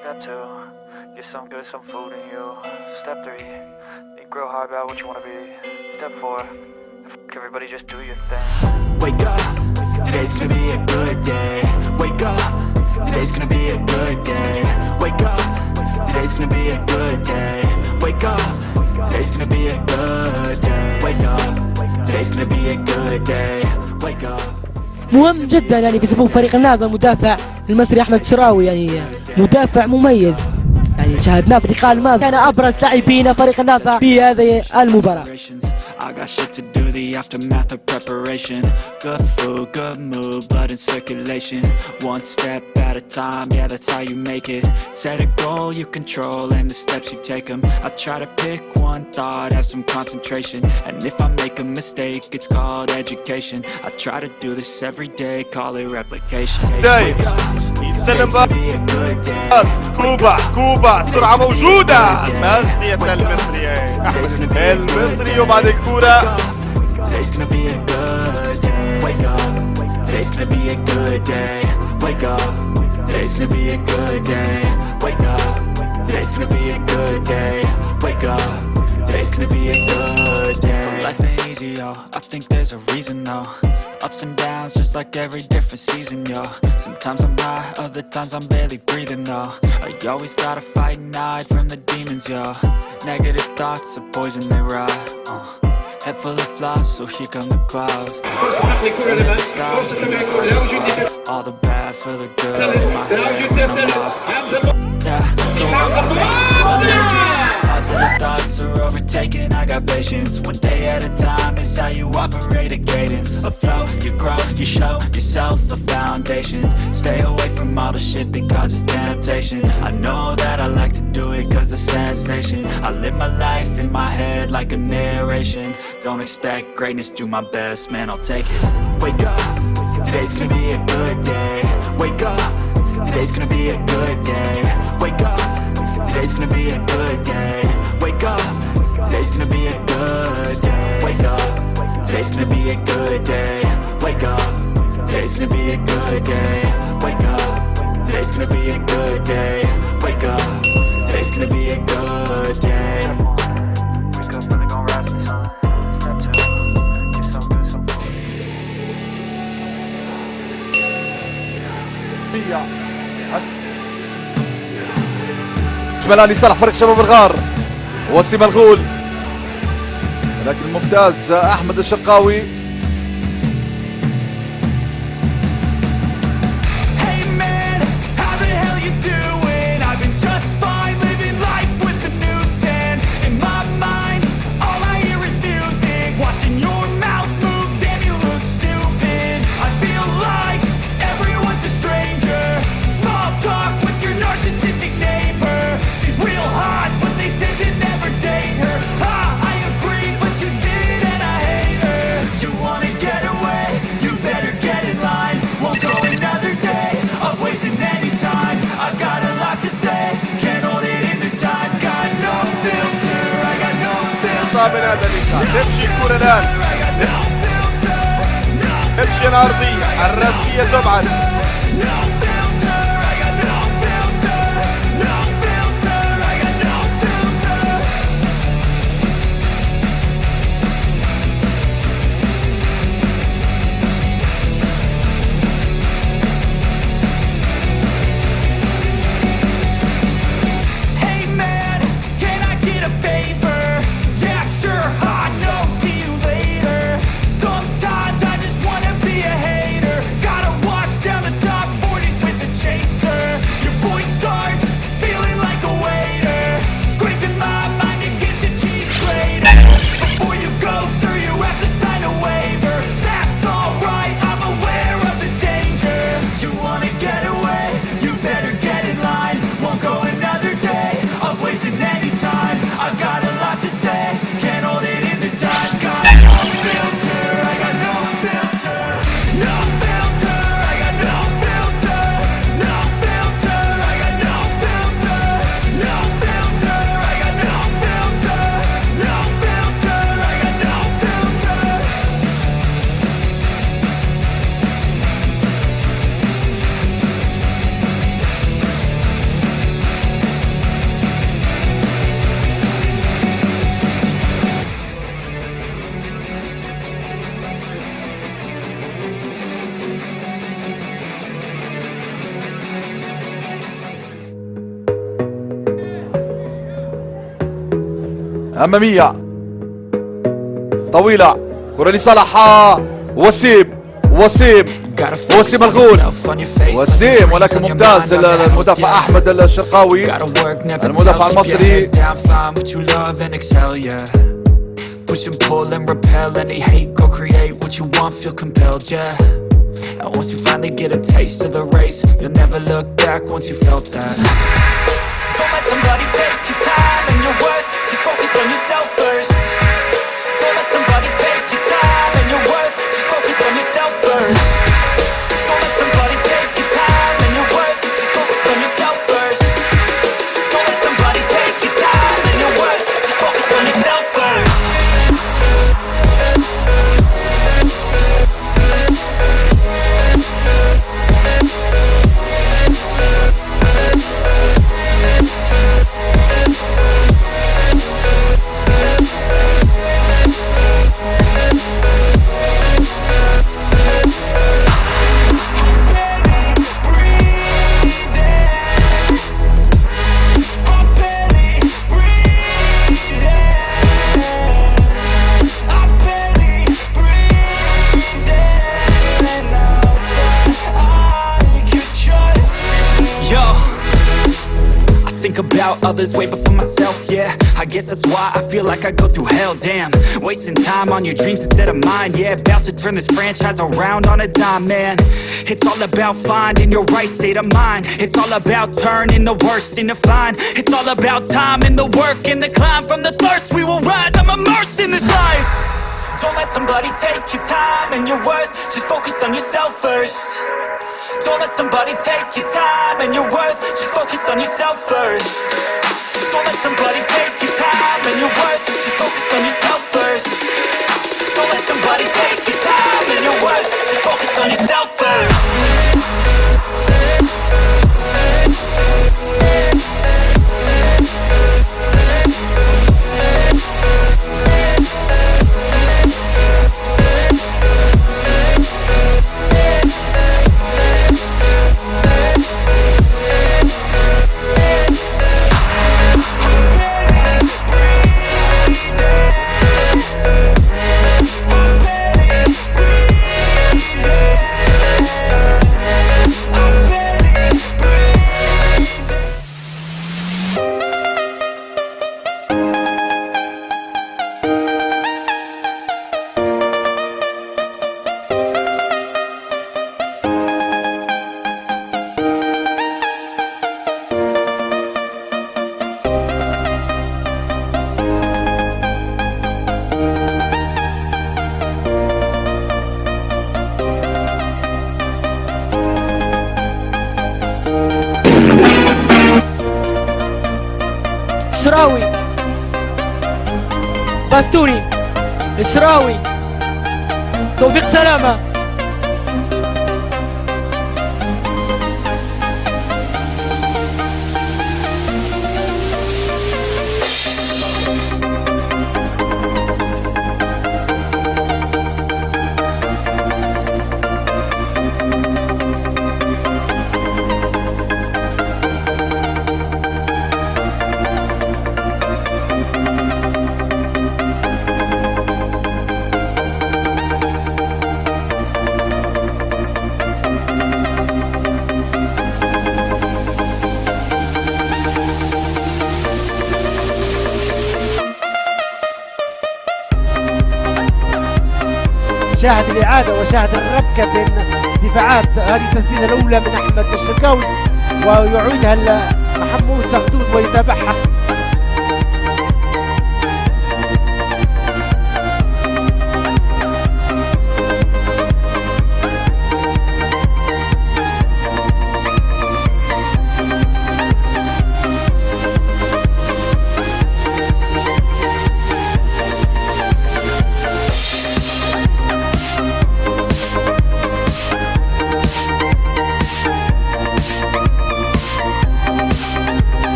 Step 2, get some good, some food in you. Step 3, think real hard about what you want to be. Step 4, everybody just do your thing. Wake up, today's gonna be a good day. Wake up, today's gonna be a good day. Wake up, today's gonna be a good day. Wake up, today's gonna be a good day. Wake up, today's gonna be a good day. Wake up. مهم جدا يعني في صفوف فريق النهضة المدافع المصري أحمد شراوي، يعني مدافع مميز، يعني شاهدناه في اللقاء الماضي كان أبرز لاعبين فريق النهضة في هذه المباراة. I got shit to do, the aftermath of preparation. Good food, good mood, blood in circulation. One step at a time, yeah, that's how you make it. Set a goal you control and the steps you take them. I try to pick one thought, have some concentration. And if I make a mistake, it's called education. I try to do this every day, call it replication. دايب يسلم باص كوبا سرعة موجودة، تغطية المصري أحمد إسماعيل المصري وبعد الكورة. Today's gonna be a good day. Wake up. Today's gonna be a good day. Wake up. Today's gonna be a good day. Wake up. Today's gonna be a good day. Wake up. Today's gonna be a good day. So life ain't easy, yo. I think there's a reason, though. Ups and downs, just like every different season, yo. Sometimes I'm high, other times I'm barely breathing, though. I always gotta fight and hide from the demons, yo. Negative thoughts are poison, they rot. Head full of flies, so here come the clouds. All the bad for the good. My head, I'm lost. Yeah, so positive thoughts are overtaken. I got patience. One day at a time is how you operate a cadence. Afloat, you grow, you show yourself a foundation. Stay away from all the shit that causes temptation. I know that I like to do it cause it's sensation. I live my life in my head like a narration. Don't expect greatness, do my best, man, I'll take it. Wake up, today's gonna be a good day. Wake up, today's gonna be a good day. Wake up, today's gonna be a good day. Wake up, today's gonna be a good day. Wake up, today's gonna be a good day. Wake up, today's gonna be a good day. Wake up, today's gonna be a good day. Wake up, today's gonna be a good day. Wake up, really gonna rise to the sun. Step 2, get some good, some food. شمالاني صالح فريق شباب الغار، وسيم الغول، لكن ممتاز أحمد الشقاوي. من هذا اللقاء تمشي الكرة الآن، تمشي الأرضية الرأسية تبعد. أمامية طويلة، كرة لصالح وسيم الغول، وسيم ولكن ممتاز المدافع أحمد الشرقاوي المدافع المصري. Push and pull and repel any hate, go create what you want, feel compelled, yeah. And once you finally get a taste of the race, you'll never look back once you felt that. Don't let somebody take your time and your worth, just focus on yourself first. Don't let somebody take your time and your worth, just focus on yourself first. Don't let somebody take your time and your worth, just focus on yourself first. Don't let somebody take your time and your worth, just focus on yourself first. About others way before myself, yeah. I guess that's why I feel like I go through hell, damn. Wasting time on your dreams instead of mine, yeah. About to turn this franchise around on a dime, man. It's all about finding your right state of mind. It's all about turning the worst into fine. It's all about time and the work and the climb. From the thirst we will rise, I'm immersed in this life. Don't let somebody take your time and your worth, just focus on yourself first. Don't let somebody take your time and your worth, just focus on yourself first. Don't let somebody take your time and your worth, just focus on yourself first. Don't let somebody take your time and your worth, just focus on yourself first. الشراوي باستوني الشراوي توفيق سلامة شاهد الإعادة وشاهد الربكة بين دفاعات هذه التسديدة الأولى من أحمد الشرقاوي ويعيدها محمود زغدود ويتابعها.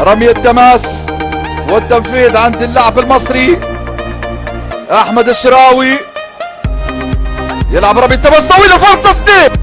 رمي التماس والتنفيذ عند اللاعب المصري احمد الشراوي. يلعب رمي التماس طويله فوق التصديق.